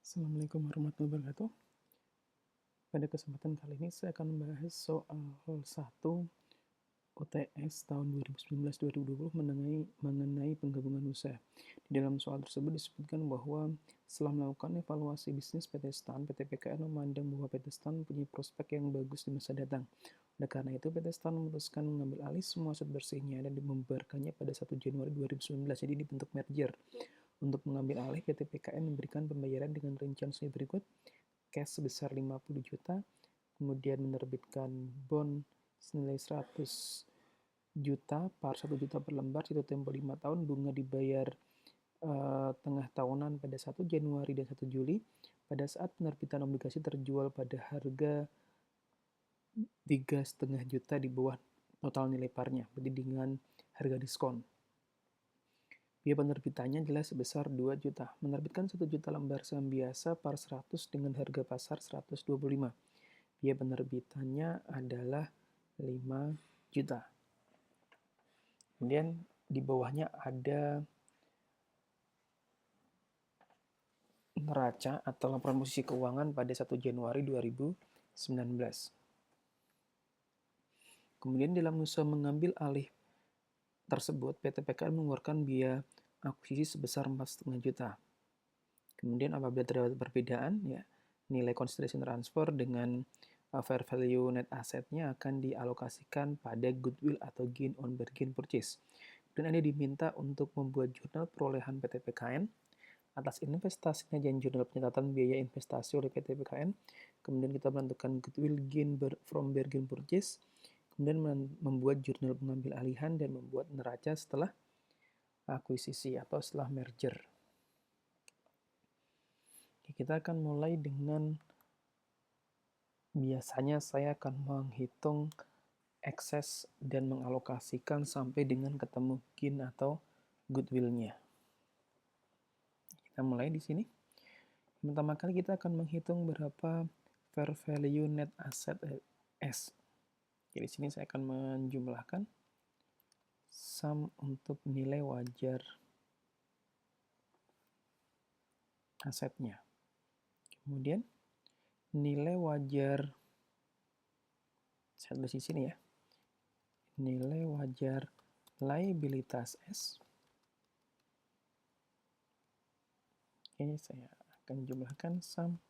Assalamualaikum warahmatullahi wabarakatuh. Pada kesempatan kali ini saya akan membahas soal 1 UTS tahun 2019-2020 mengenai penggabungan usaha. Di dalam soal tersebut disebutkan bahwa setelah melakukan evaluasi bisnis PT STAN, PT PKN memandang bahwa PT STAN mempunyai prospek yang bagus di masa datang. Oleh karena itu, PT STAN memutuskan mengambil alih semua aset bersihnya dan membubarkannya pada 1 Januari 2019. Jadi dibentuk merger. Untuk mengambil alih, PT PKN memberikan pembayaran dengan rincian sebagai berikut: cash sebesar 50 juta, kemudian menerbitkan bond senilai 100 juta par 1 juta per lembar, itu tempo 5 tahun, bunga dibayar tengah tahunan pada 1 Januari dan 1 Juli. Pada saat penerbitan obligasi terjual pada harga 3,5 juta di bawah total nilai parnya, berarti dengan harga diskon. Biaya penerbitannya jelas sebesar 2 juta. Menerbitkan 1 juta lembar saham biasa par 100 dengan harga pasar 125. Biaya penerbitannya adalah 5 juta. Kemudian di bawahnya ada neraca atau laporan posisi keuangan pada 1 Januari 2019. Kemudian dalam usaha mengambil alih tersebut, PT PKN mengeluarkan biaya akuisisi sebesar 4,5 juta. Kemudian apabila terdapat perbedaan, ya, nilai consideration transfer dengan fair value net assetnya akan dialokasikan pada goodwill atau gain on bargain purchase. Dan Anda diminta untuk membuat jurnal perolehan PT PKN atas investasinya dan jurnal pencatatan biaya investasi oleh PT PKN. Kemudian kita menentukan goodwill gain from bargain purchase. Kemudian membuat jurnal pengambil alihan dan membuat neraca setelah akuisisi atau setelah merger. Kita akan mulai dengan, biasanya saya akan menghitung ekses dan mengalokasikan sampai dengan ketemu gain atau goodwill-nya. Kita mulai di sini. Pertama kali kita akan menghitung berapa fair value net asset S. Jadi di sini saya akan menjumlahkan sum untuk nilai wajar asetnya. Kemudian nilai wajar, saya tulis di sini ya, nilai wajar liabilitas S. Oke, saya akan jumlahkan sum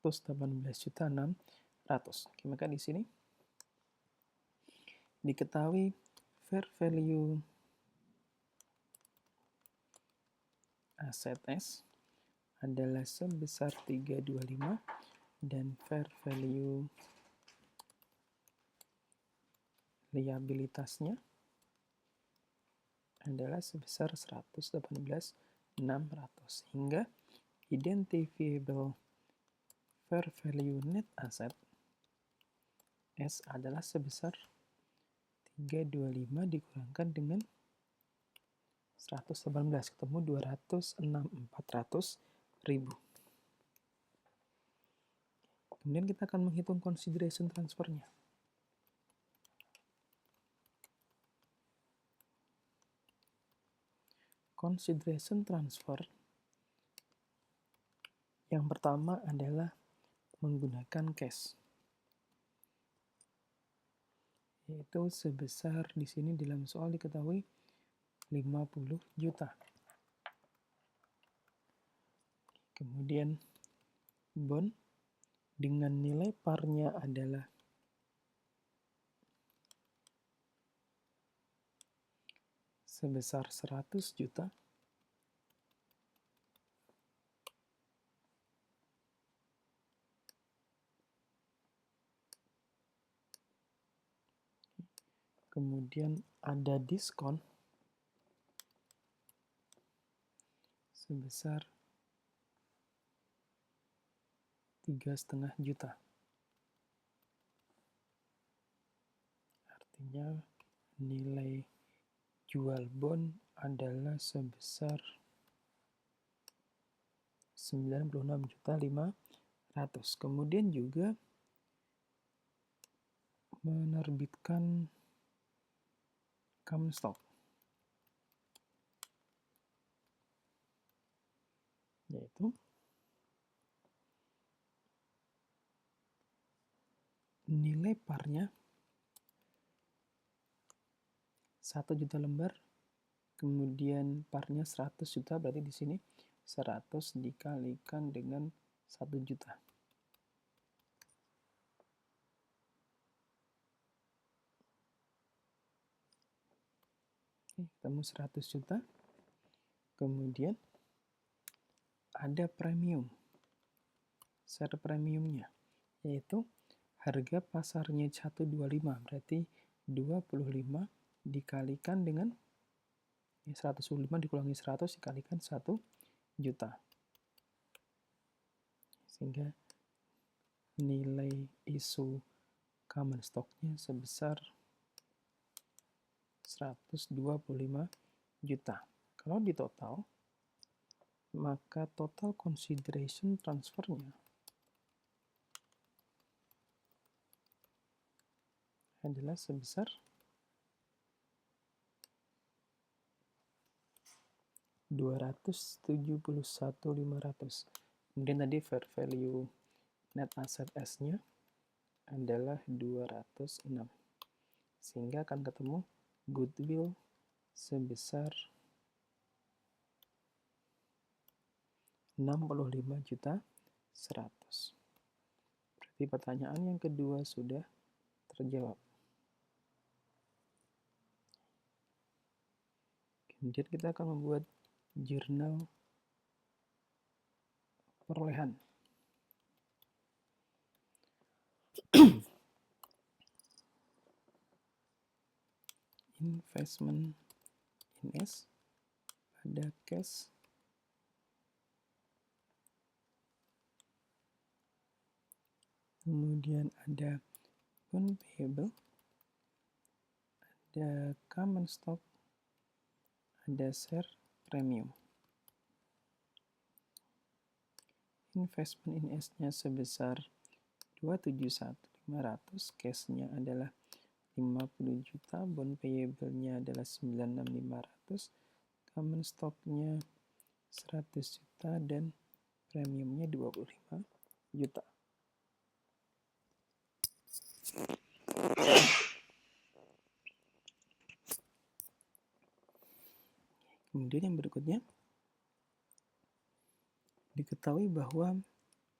Rp118.600.000. Oke, maka di sini diketahui fair value aset S adalah sebesar 325 dan fair value liabilitasnya adalah sebesar 118.600, sehingga identifiable fair value net asset S adalah sebesar 325 dikurangkan dengan 118, ketemu 206.400.000. Kemudian kita akan menghitung consideration transfernya. Consideration transfer yang pertama adalah menggunakan cash, yaitu sebesar, di sini dalam soal diketahui 50 juta. Kemudian bond dengan nilai parnya adalah sebesar 100 juta. Kemudian ada diskon sebesar 3,5 juta. Artinya nilai jual bond adalah sebesar 96.500.000. Kemudian juga menerbitkan common stock. yaitu nilai parnya 1 juta lembar, kemudian parnya 100 juta, berarti di sini 100 dikalikan dengan 1 juta. Oke, ketemu 100 juta. Kemudian ada premium. Share premiumnya, yaitu harga pasarnya 125, berarti 25 dikalikan dengan 125 dikurangi 100 dikalikan 1 juta. Sehingga nilai isu common stock-nya sebesar 125 juta. Kalau di total, maka total consideration transfernya adalah sebesar 271.500. Kemudian tadi fair value net asset S-nya adalah 206. Sehingga akan ketemu goodwill sebesar 65.100.000. Berarti pertanyaan yang kedua sudah terjawab. Kemudian kita akan membuat jurnal perolehan. Investment in S, ada cash, kemudian ada bond payable, ada common stock, ada share premium. Investment in S-nya sebesar 271.500, cash-nya adalah 50 juta, bond payable-nya adalah 96.500, common stock-nya 100 juta, dan premiumnya 25 juta. Kemudian yang berikutnya, diketahui bahwa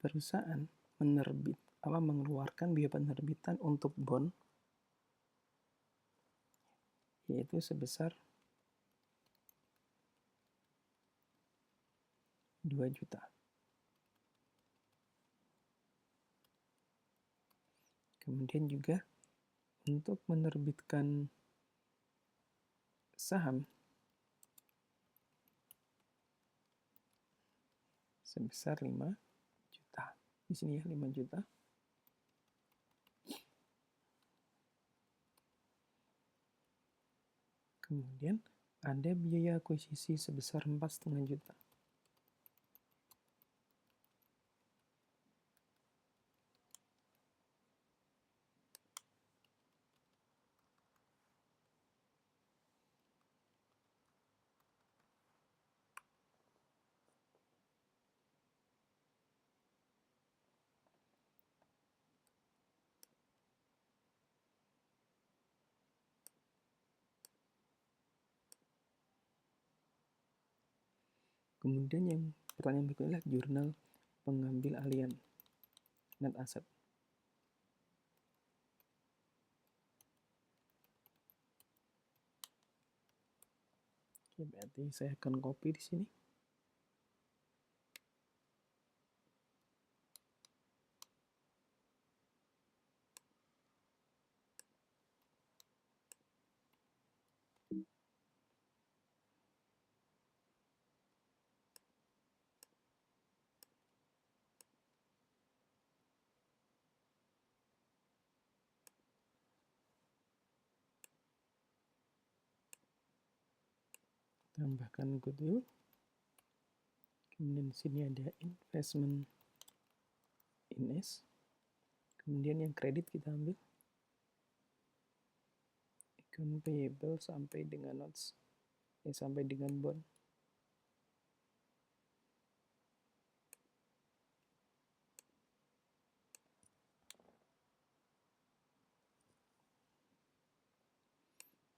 perusahaan mengeluarkan biaya penerbitan untuk bond yaitu sebesar 2 juta. Kemudian juga untuk menerbitkan saham sebesar 5 juta. Di sini ya 5 juta. Kemudian ada biaya akuisisi sebesar 4,5 juta. Kemudian yang pertanyaan berikutnya adalah jurnal pengambil alihan net asset. Oke, berarti saya akan copy di sini. Tambahkan goodwill. Kemudian di sini ada investment in S. Kemudian yang kredit kita ambil account payable sampai dengan notes, sampai dengan bond.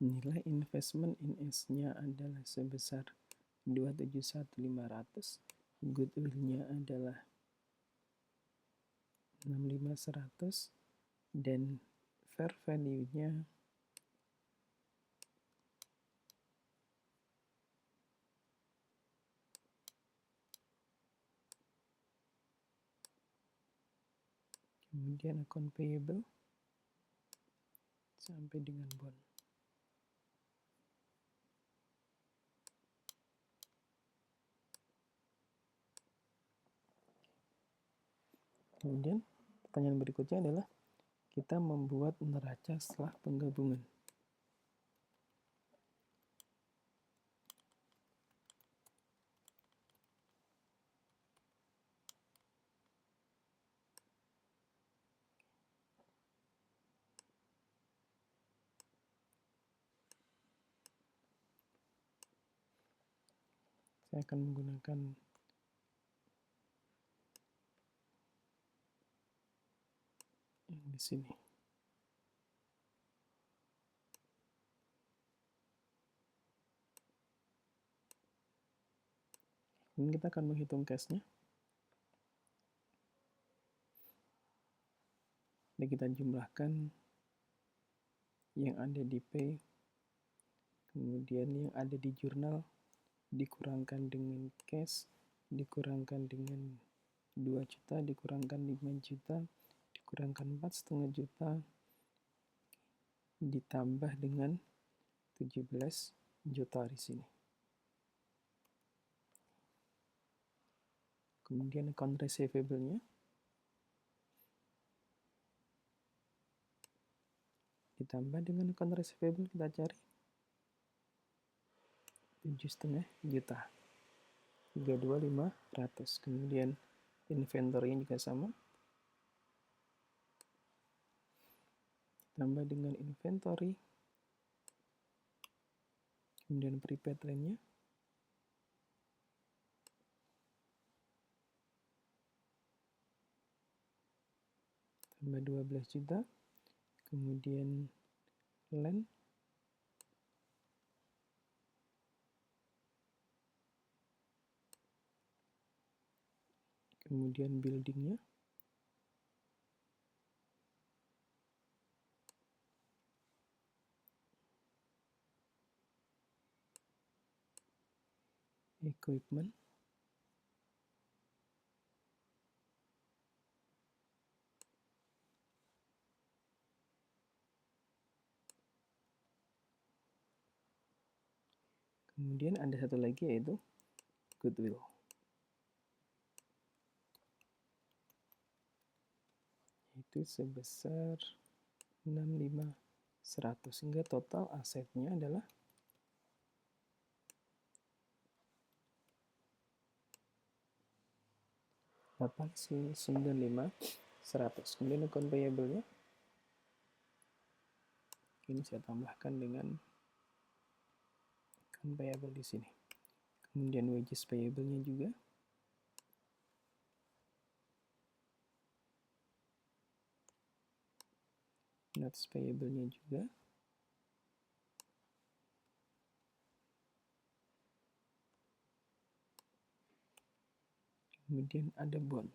Nilai investment in S-nya adalah sebesar 271.500, goodwill-nya adalah 65.100, dan fair value-nya kemudian account payable sampai dengan bond. Kemudian pertanyaan berikutnya adalah kita membuat neraca setelah penggabungan. Saya akan menggunakan yang di sini. Ini kita akan menghitung cash-nya. Dan kita jumlahkan yang ada di P, kemudian yang ada di jurnal, dikurangkan dengan cash, dikurangkan dengan 2 juta, dikurangkan 5 juta, dikurangkan 4,5 juta, ditambah dengan 17 juta di sini. Kemudian account receivable-nya ditambah dengan account receivable, kita cari 7,5 juta, 32.500. Kemudian inventory-nya juga sama, ditambah dengan inventory, kemudian prepaid line-nya tambah 12 juta, kemudian land kemudian building-nya equipment kemudian ada satu lagi yaitu goodwill. Itu sebesar 65.100, sehingga total asetnya adalah 895.100. Kemudian account payable-nya ini saya tambahkan dengan account payable di sini. Kemudian wages payable-nya juga notes payable-nya juga, kemudian ada bond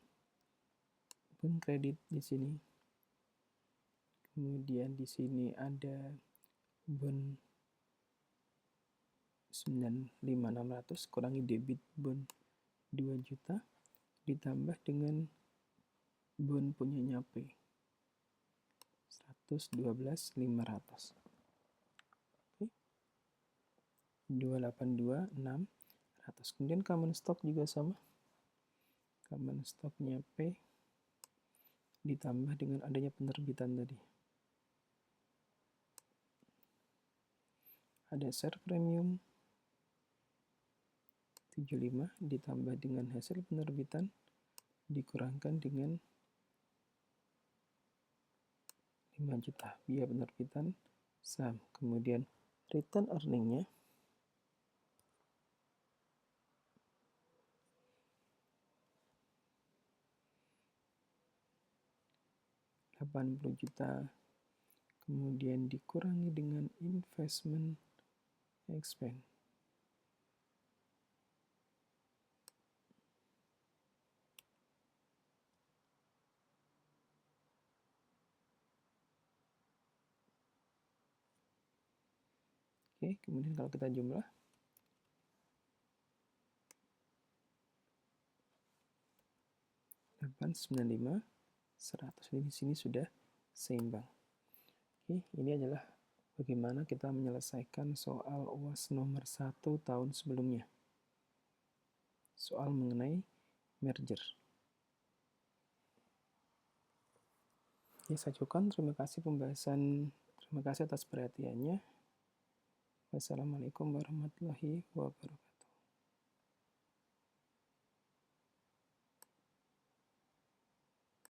kredit di sini, kemudian di sini ada bond 95.600 kurangi debit bond 2 juta ditambah dengan bond punyanya P 112.500. Oke. 282.600. Kemudian common stock juga sama. Common stock-nya P ditambah dengan adanya penerbitan tadi. Ada share premium 75 ditambah dengan hasil penerbitan dikurangkan dengan 5 juta biaya penerbitan saham. Kemudian return earning-nya $80 juta, kemudian dikurangi dengan investment expense. Oke, kemudian kalau kita jumlah, 895, 100 di sini sudah seimbang. Oke, ini adalah bagaimana kita menyelesaikan soal UAS nomor 1 tahun sebelumnya. Soal mengenai merger. Oke, saya cukupkan. Terima kasih atas perhatiannya. Wassalamualaikum warahmatullahi wabarakatuh.